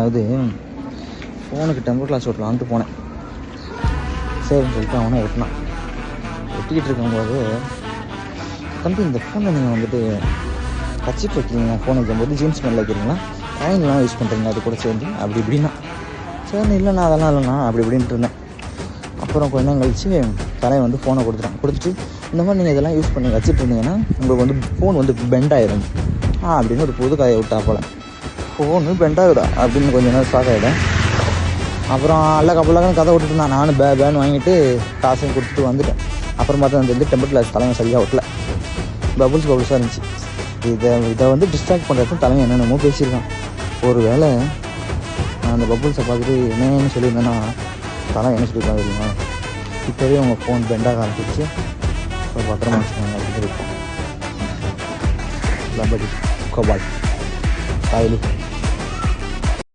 அதாவது ஃபோனுக்கு temper glass ஓட்டலான்ட்டு போனேன். சரின்னு சொல்லிட்டு அவனை ஒட்டினான். ஒட்டிக்கிட்டு இருக்கும்போது, தம்பி இந்த ஃபோனை நீங்கள் வந்துட்டு கச்சிட்டு வைக்கிறீங்க, ஃபோன் வைக்கும்போது ஜீன்ஸ் மேலே வைக்கிறீங்களா, காயின்லாம் யூஸ் பண்ணுறீங்க அது கூட சேர்ந்து அப்படி இப்படின்னா. சரி இல்லைண்ணா அதெல்லாம் இல்லைண்ணா அப்படி இப்படின்ட்டு இருந்தேன். அப்புறம் கொஞ்ச நேரம் கழிச்சு தலையை வந்து ஃபோனை கொடுத்துட்டு இந்த மாதிரி நீங்கள் இதெல்லாம் யூஸ் பண்ணி வச்சுட்டு இருந்தீங்கன்னா உங்களுக்கு வந்து ஃபோன் வந்து பெண்ட் ஆகிடும் அப்படின்னு ஒரு புது கதையை விட்டா போல். ஃபோனு பெண்ட் ஆகுதா அப்படின்னு கொஞ்சம் நேரம் ஷாக் ஆகிடும். அப்புறம் அல்லக்கப்புள்ளக்கன்னு கதை விட்டுட்டு இருந்தான். நானும் பேன்னு வாங்கிட்டு காசையும் கொடுத்துட்டு வந்துட்டேன். அப்புறம் பார்த்தா அந்த வந்து டெம்பர் கிளாஸ் தலைமை சரியாக ஒட்டல, பபுள்ஸாக இருந்துச்சு. இதை வந்து டிஸ்ட்ராக்ட் பண்ணுறதுக்கு தலைமை என்னென்னமோ பேசியிருக்கான். ஒரு வேளை நான் அந்த பபுள்ஸை பார்த்துட்டு என்னன்னு சொல்லியிருந்தேன்னா தலை என்ன சொல்லியிருக்காங்க தெரியுமா, இப்போவே உங்கள் ஃபோன் பெண்டாக ஆரம்பிச்சிச்சு, ஒரு பத்திரமா வச்சுக்கோங்க அப்படின்னு சொல்லியிருக்கோம். லபடி கோபால் காயலு.